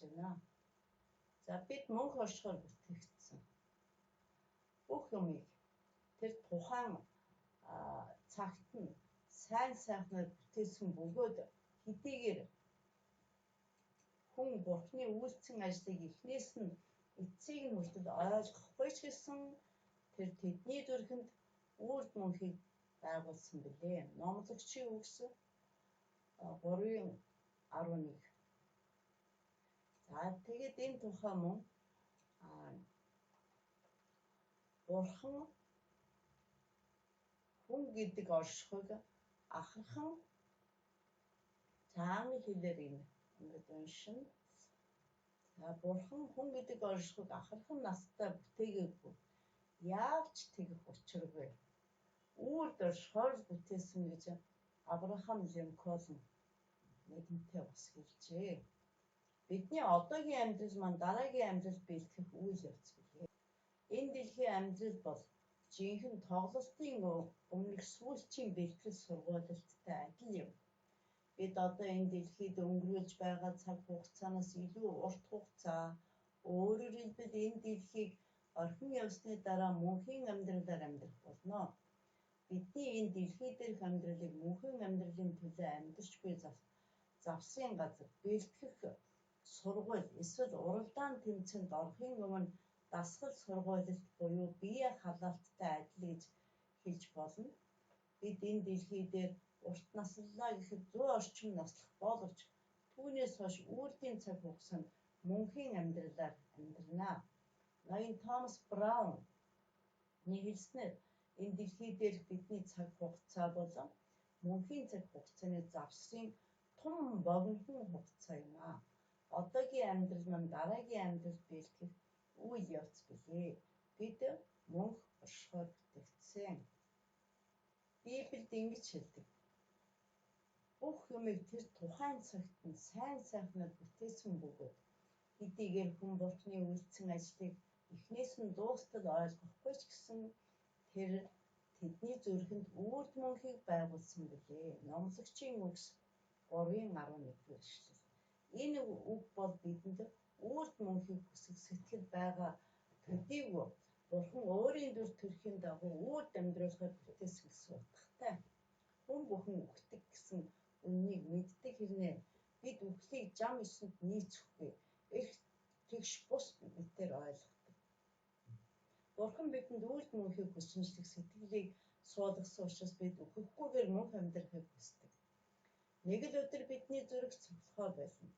байна. За бид мөнх оршихоор бүтээгдсэн бүх юмыг тэр тухайн цагт нь сайн сайхнаар бүтээсэн бөгөөд хэдийгээр хүн Бурхны үйлцэн ажлыг эхнээс нь эцсийг нь хүртэл ойлгохгүй ч гэсэн тэр тэдний зүрхэнд үрд мөнхийг байгуулсан билээ. Номлогчийн үгс 3:11. За тэгээд энэ тухай мөн Бурхан хүн гэдэг оршихуйг ахархан цааны хэлээр ингээд уншина. За Бурхан хүн гэдэг оршихуйг ахархан настай бүтээгээгүй. Яавч тэгэх учиргүй. Үрд оршихоор бүтээсэн гэж Абрахам Линкольн нэгэнтээ бас хэлжээ. Бидний одоогийн амьдрал маань дараагийн амьдрал бэлтгэх үйл явц билээ. Энэ дэлхийн амьдрал бол жинхэнэ тоглолтын өмнөх сүүлчийн бэлтгэл сургуульттай адил юм. Бид одоо энэ дэлхийд өнгөрүүлж байгаа цаг хугацаанаас илүү урт хугацаа, өөрөөр хэлбэл энэ дэлхийг орхин явсны дараа мөнхийн амьдралаар амьдрах болно. Бидний энэ дэлхий дээрх амьдралыг мөнхийн амьдралын төлөө амьдарч буй завсын газар бэлтгэх сургууль эсвэл уралдаан тэмцээнд орохын өмнө дасгал сургуульд буюу бие халаалттай адил гэж хэлж болно. Бид энэ дэлхий дээр урт насллаа гэхэд 100 орчим наслах боловч түүнээс хойш үрдийн цаг хугацаанд мөнхийн амьдралаар амьдрнаа. Ноён Томас Браун хэлснээр энэ дэлхий дээрх бидний цаг хугацаа болон мөнхийн цаг хугацааны завсрын том богинохон хугацаа юм аа. Одоогийн амьдрал маань дараагийн амьдрал бэлтгэх үйл явц билээ. Бид мөнх оршихоор бүтээгдсэн. Библиэд ингэж хэлдэг. Бүх юмыг тэр тухайн цагт нь сайн сайхнаар бүтээсэн бөгөөд хэдийгээр хүн Бурхны үйлцэн ажлыг эхнээс нь дуустал ойлгохгүй ч гэсэн тэр тэдний зүрхэнд үрд мөнхийг байгуулсан билээ. Номлогчийн үгс 3:11 ишлэл. Энэ үг бол бидэнд үрд мөнхийг хүсэх сэтгэл байгаа төдийгүй Бурхан өөрийн дүр төрхийн дагуу үрд амьдруулахаар бүтээсэн гэсэн утгатай. Хүн бүхэн үхдэг гэсэн үннийг мэддэг хэрнээ бид үхлийг зам ёсонд нийцэхгүй эрх тэгш бус мэтээр ойлгодог. Бурхан бидэнд үрд мөнхийг хүсэмжлэх сэтгэлийг суулгасан учраас бид үхэхгүйгээр мөнх амьдрахыг хүсдэг. Нэг л өдөр бидний зүрх цуглахаар байна.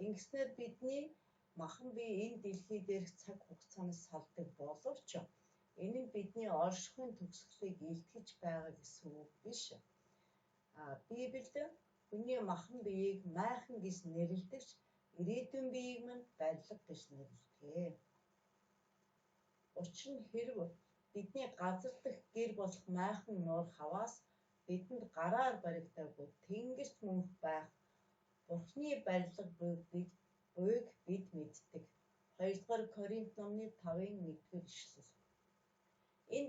Ингэснээр бидний махан бие энэ дэлхий дээрх цаг хугацаанаас салдаг боловч энэ нь бидний оршихуйн төгсгөлийг илтгэж байгаа гэсэн үг биш. Библиэд хүний махан биеийг майхан гэж нэрлэдэгч ирээдүйн биеийг мань барилга гэж нэрлэдэг. Учир нь хэрв бидний газар дахь гэр болох майхан нуур хаваас бидэнд гараар баригдаагүй тэнгэрт мөнх байх Бурхны барилга буйг бид мэддэг. 2-р Коринт номны 5:1 ишлэл. Энэ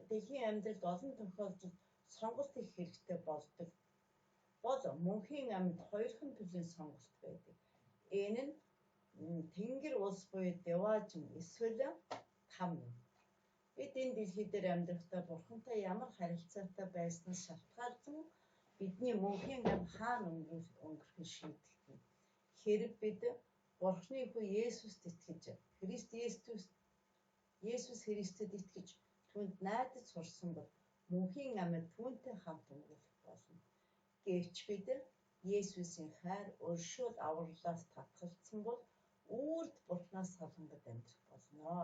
дэлхийн амьдралд олон тохиолдолд сонголт их хэрэгтэй болдог. Бол мөнхийн амьд хоёрхан төрлийн сонголт байдаг. Энэ нь тэнгэр улс буюу деважин эсвэл там юм. Бид энэ дэлхий дээр амьдрахдаа Бурхантай ямар харилцаатай байснаас шалтгаалсан бидний мөнхийн амьд хаана өнгөрөх нь шийдэгдэнэ. Хэрэг бид Бурхны хүү Есүст итгэж, Есүс Христэд итгэж түүнд найдаж сурсан бол мөнхийн амьд түүнтэй хамт өнгөрөх болно. Гэвч бид Есүсийн хайр өршөөл авралаас татгалцсан бол үрд Бурханаас салангад амьдрах болно.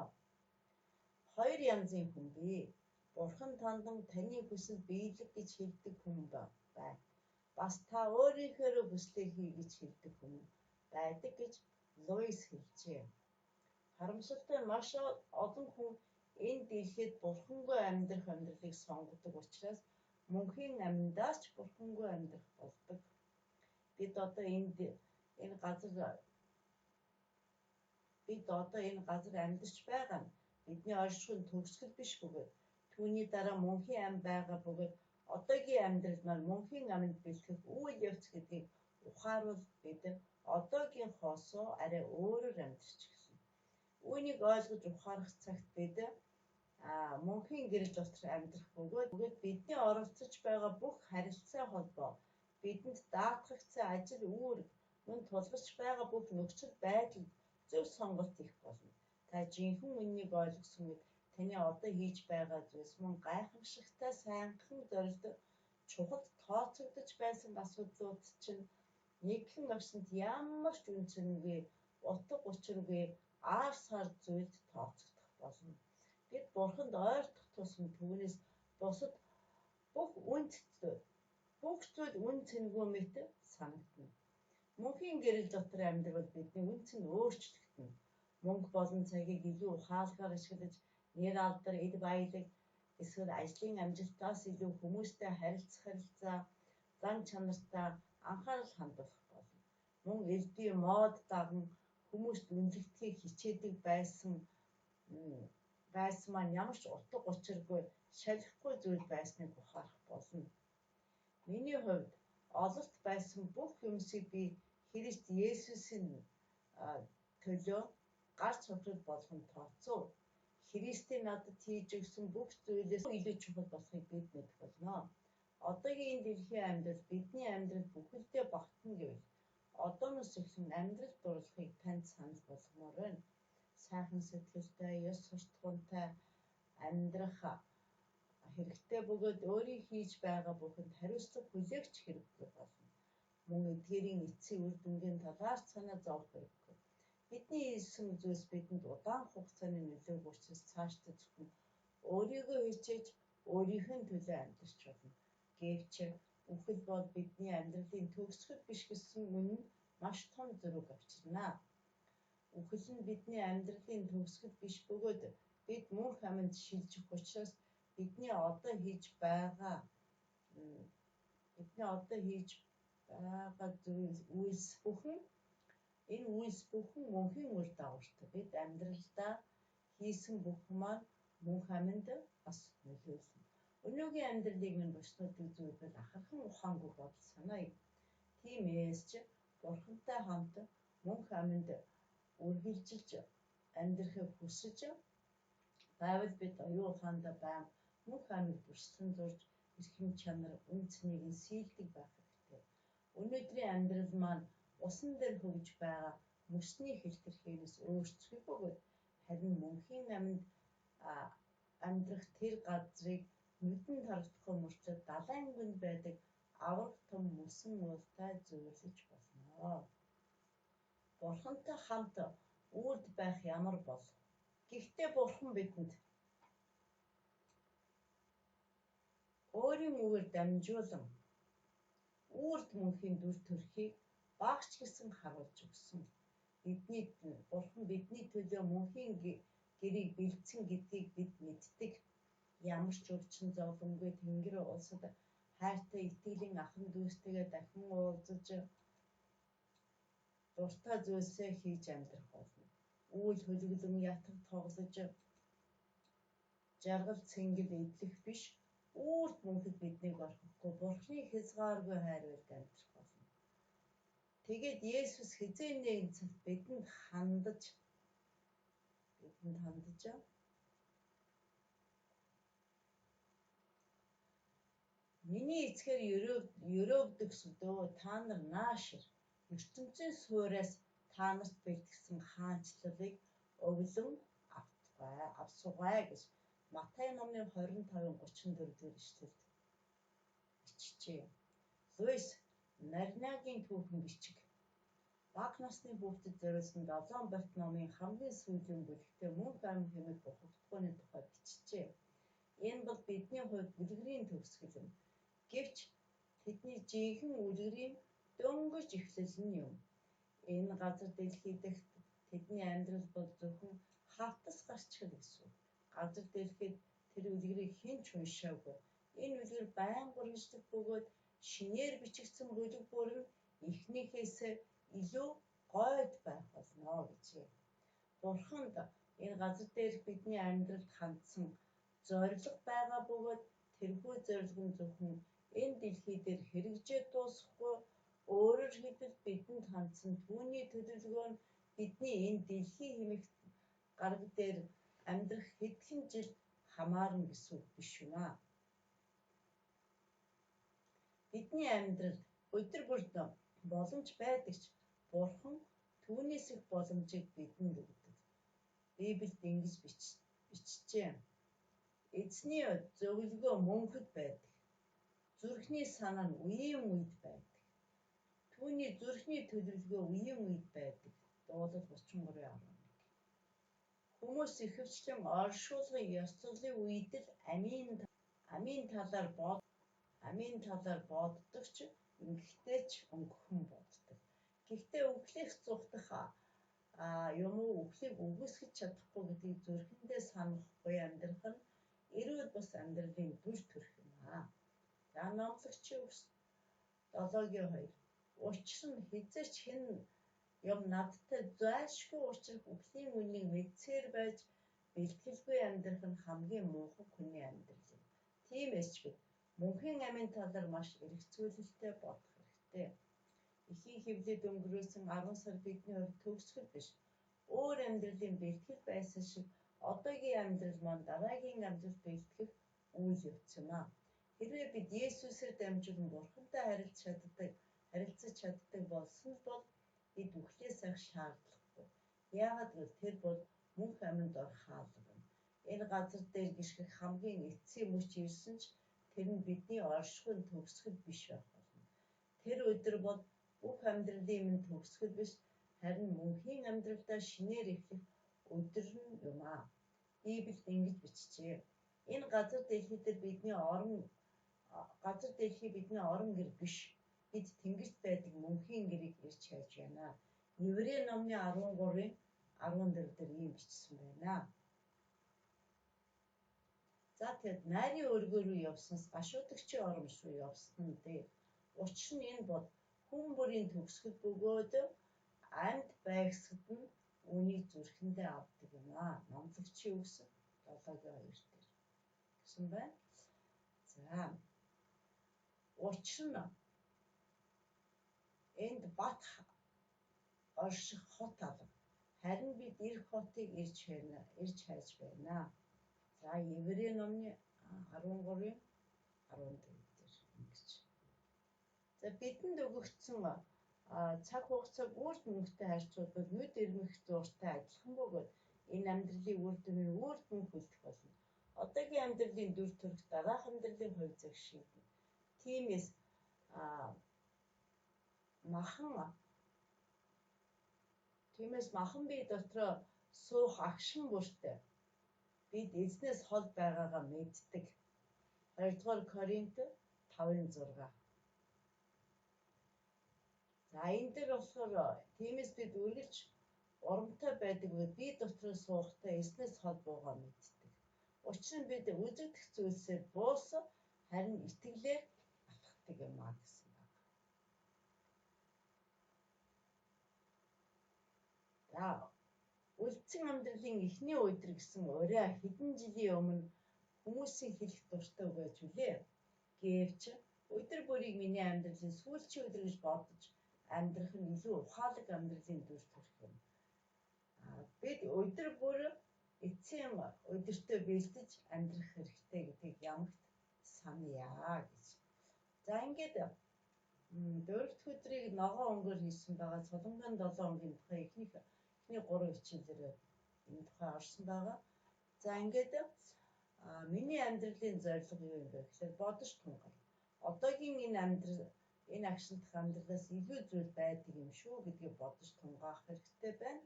Хоёр янзын хүн бий. Бурхан тандан таны хүсэл биелэг гэж хэлдэг хүн байна. Бас та өөрийнхөө хүслийг хий гэж хэлдэг хүн байдаг гэж Луис хэлжээ. Харамсалтай маш олон хүн энэ дэлхийд Бурхангүй амьдрах амьдралыг сонгодог учраас мөнхийн амьдаач Бурхангүй амьдрах болдог. Бид одоо энэ газар амьдарч байгаа нь бидний оршихуйн төгсгөл биш бөгөөд түүний дараа мөнхийн амьд байгаа бөгөөд одоогийн амьдрал маань мөнхийн амьд бэлтгэх үйл явц гэдгийг ухааруул бид одоогийн хоосоо арай өөрөөр амьдарч гисэн. Үүнийг ойлгож ухаарах цагт бид мөнхийн гэрэл дотор амьдрах бөгөөд бидний оролцож байгаа бүх харилцаа холбоо, бидэнд даатгагдсан ажил үүрэг, мөн тулгарч байгаа бүх нөхцөл байдал зөв сонголт хийх болно. Та жинхэнэ үннийг ойлгосон үед таны одоо хийж байгаа зүйлс мөн гайхамшигтай сайнхан зорилдог чухал тооцогдож байсан асуудлууд чинь нэгэн орсонд ямар ч үнцэнгүй, утга учиргүй аар сар зүйлд тооцогдох болно. Бид Бурханд ойртох тусам түүнээс бусад бүх зүйл үн цэнгүй мэт санагдана. Мөнхийн гэрэл дотор амьдрал бидний үнц нь өөрчлөгдөнө. Мөнгө болон цагийг илүү ухаалгаар ашиглаж, нэр алдар, эд баялаг, эсвэл ажлын амжилтаас илүү хүмүүстэй харилцаа, зан чанартай анхаарал хандуулах болно. Мөн элдвээ мод даган хүмүүст үнэлэхийг хичээдэг байсан маань ямар ч утга учиргүй, шалихгүй зүйл байсныг ухаарах болно. Миний хувьд ололт байсан бүх юмсыг би Христ Есүсийн төлөө гар цогцол болгон тооцов. Христийн надад хийж өгсөн бүх зүйлээс илүү чухал болохыг бид мэдэх болно. Одоогийн энэ дэлхийн амьдрал бидний амьдрал бүхэлдээ багтана гэвэл одооноос эхлэн амьдрал дурлахыг танд санал болгомоор байна. Сайхан сэтгэлтэй, ёс суртахуунтай амьдрах хэрэгтэй бөгөөд өөрийн хийж байгаа бүхэнд хариуцлага хүлээгч хэрэгтэй болно. Мөн эдгээрийн эцсийн үр дүнгийн талаар санаа зовох хэрэгтэй. Бидний хийсэн зүйлс бидэнд удаан хугацааны нөлөөг учраас цаашдаа зөвхөн өөрийгөө хичээж өөрийнх нь төлөө амьдарч болно. Гэвч үхэл бол бидний амьдралын төгсгөл биш гэсэн үнэн маш том зөрүүг авчирна. Үхэл нь бидний амьдралын төгсгөл биш бөгөөд бид мөнх амьд шилжих учраас бидний одоо хийж байгаа үйлс бүхэн мөнхийн үр дагавартай. Бид амьдралдаа хийсэн бүхэн маань мөнх амьд бас нөлөөлнө. Өнөөгийн амьдралыг минь бусдад үзвэл ахархан ухаангүй бодол санаая. Тиймээс ч Бурхантай хамт мөнх амьд үргэлжилж амьдрахыг хүсэж байвал бид оюун ухаандаа байнга мөнх амьд бүрслэн зурж эрхэм чанар, үнцнийг нь сийдэг байх хэрэгтэй. Өнөөдрийн амьдрал маань усан дээр хөвж байгаа мөсний хэлтэрхээс өөрчлөх бөгөөд харин мөнхийн амьд амьдрах тэр газрыг нүдэнд харагдахгүй мөрчид далайн гүнд байдаг авраг том мөсөн уултай зөөрлөж болно. Бурхантай хамт үрд байх ямар бол? Гэхдээ Бурхан бидэнд өөрийн үгээр дамжуулан үрд мөнхийн дүр төрхийг багч гэсэн харуулж өгсөн. Бурхан бидний төлөө мөнхийн гэрийг бэлдсэн гэдгийг бид мэддэг. Ямар ч өвчин зовлонгүй Тэнгэр улсад хайртай итгэлийн ахан дүүстэйгээ дахин уулзаж дуртай зүйлсээ хийж амьдрах болно. Үйл хөлөглөн ятг тоглож жаргал цэнгэл эдлэх биш, үрд мөнхөд биднийг орхихгүй Бурханы хязгааргүй хайр барьж амьдрах болно. Тэгээд Есүс хэзээ нэгэн цагт бидэнд хандаж миний эцгээр өрөөгдөгсөдөө та нар наашир ертөнцийн сууриас та нарт бэлтгэсэн хаанчлалыг өвлөн авсугай гэж Матай номын 25:34 ишлэлд бичжээ. Луис Наринагийн түүхэн бичиг бага насны хүүхдэд зориулсан 7 барт номын хамгийн сүүлийн бүлэгтээ мөнх амьд хэмээх бохогдохууны тухай бичжээ. Энэ бол бидний хувьд үлгэрийн төгсгөл юм. Гэвч тэдний жинхэнэ үлгэрийн дөнгөж эхлэл нь юм. Энэ газар дэлхий дахь тэдний амьдрал бол зөвхөн хавтас гарчхал гэсэн. Газар дэлхийд тэр үлгэрийг хэн ч уншаагүй. Энэ үлгэр байнга үргэлжлэх бөгөөд шинээр бичигдсэн бүлэг бүр нь эхнийхээс илүү гойд байх болно гэжээ. Бурханд энэ газар дээрх бидний амьдралд хандсан зорилго байгаа бөгөөд тэрхүү зорилго нь зөвхөн энэ дэлхий дээр хэрэгжээ дуусахгүй Өөрөөр хэлбэл бидэнд хандсан түүний төлөвлөгөө нь бидний энэ дэлхийн хэмээх гараг дээр амьдрах хэдхэн жил хамаарна гэсэн үг биш юм аа. Бидний амьдрал өдөр бүр боломж байдаг ч Бурхан түүнээс их боломжийг бидэнд өгдөг. Библиэд ингэж бичжээ. Эзний зөвлөгөө мөнхөд байдаг. Зүрхний санаа нь үеийн үед байдаг. Түүний зүрхний төлөвлөгөө үеийн үед байдаг. Дуулал 33:11. Хүмүүс ихэвчлэн оршуулгын ёс зүйн үед л амийн талаар боддог ч ингэхдээ ч өнгөрсөн боддог. Гэхдээ үхлийнх зүхтах үхлийг үгүйсгэж чадахгүй гэдгийг зүрхэндээ санахгүй амьдрах нь эрүүл бус амьдралын дүр төрх юм аа. За номлогчийн үгс 7:2. Учир нь хизээч хэн юм надтай зайлшгүй учрах үхлийн үнийг мэдсээр байж бэлтгэлгүй амьдрах нь хамгийн муухай хүний амьдрал юм. Тиймээс ч бид мөнхийн амийн талаар маш эргцүүлэлтэй бодох хэрэгтэй. Эхийн хөвлөд өнгөрөөсөн 10 сар бидний хувьд төгсгөл биш. Өөр амьдралын бэлтгэл байсан шиг одоогийн амьдрал маань дараагийн амьдрал бэлтгэх үйл явц юм аа. Хэрвээ бид Есүсээр дамжуулан Бурхантай харилцаж чаддаг болсон бол бид үхлээс айх шаардлагагүй. Яагаад гэвэл тэр бол мөнх амьд ор хаалга юм. Энэ газар дээр гიშгэх хамгийн эцсийн мөч ирсэн ч тэр нь бидний оршихуйн төгсгөл биш байх болно. Тэр өдөр бол бүх амьдралын минь төгсгөл биш, харин мөнхийн амьдралдаа шинээр эхлэх өдөр нь юм аа. Библиэд ингэж бичжээ. Энэ газар дэлхий дээр бидний орон гэр биш. Бид тэнгисд байдаг мөнхийн гэрийг ирж хайж байна. Еврей номны 13:14 дээр ийм бичсэн байна. За тэгэд найрын өргөө рүү явснаас гашуудагчийн орон руу явсан дээ. Учир нь энэ бол хүн бүрийн төгсгөл бөгөөд амьд байгсад нь үүнийг зүрхэндээ авдаг юм аа. Номлогчийн үгс 7:2 дээр гэсэн байна. За учир нь энд бат орших хот алга. Харин бид эх хотыг ирж хайж байна. За Еврей номны 13:14 дээр ингэж. За бидэнд өгөгдсөн цаг хугацааг үрд мөнгөтэй харьцуулбал нүд ирмэх зууртай адилхан бөгөөд энэ амьдралын үр дүнээр үрд мөнгө үлдэх болно. Одоогийн амьдралын дүр төрх дараах амьдралын хувьцааг шийднэ. Тиймээс махан бие дотроо суух агшин бүртээ бид эзнээс хол байгаагаа мэддэг. 2-р Коринт 5:6. За энэ дээр болохоор тиймээс бид үргэлж урамтай байдаг вэ? Бие дотроо суухтай эзнээс хол буугаа мэддэг. Учир нь бид үзэгдэх зүйлсээр буусан харин итгэлээр алхдаг юм аа гэсэн байна. За үлдсэн амьдралын эхний өдөр гэсэн ураа хэдэн жилийн өмнө хүмүүсийн хэлэх дуртай байж үлээ. Гэвч өдөр бүрийг миний амьдралын сүүлчийн өдөр гэж бодож амьдрах нь илүү ухаалаг амьдралын дүр төрх юм. Бид өдөр бүр эцсийн өдөртөө бэлдэж амьдрах хэрэгтэй гэдгийг ямагт саная гэж. За ингээд 4-р өдрийг ногоон өнгөөр хийсэн байгаа. Солонгон 7 хоногийн тухай эхний 3 хичээлээр энэ тухай орсон байгаа. За ингээд миний амьдралын зорилго юу юм бэ гэхээр бодож тунгаал. Одоогийн энэ агшинтах амьдралаас илүү зүйл байдаг юм шүү гэдгийг бодож тунгаах хэрэгтэй байна.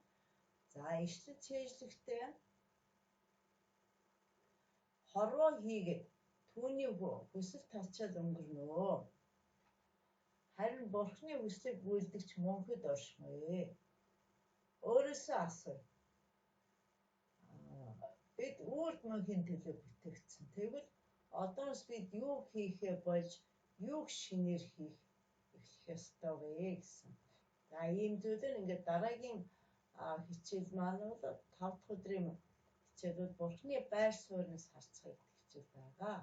За ишлэл цээжлэхдээ хорвоо хийгээд түүний хүсэл талчаал өнгөрнөө. Харин Бурхны хүслийг гүйдэгч мөнхөд оршихмээ. Өөрөөсөө асууя. Бид үрд мөнхийн төлөө бүтээгдсэн. Тэгвэл одоос бид юу хийхээ болж юуг шинээр хийх эхлэх ёстой вэ гэсэн. За ийм зүйлээр ингээд дараагийн хичээл маань бол 5 дахь өдрийн хичээл бол Бурхны байр сууриас харцгаая хичээл байгаа.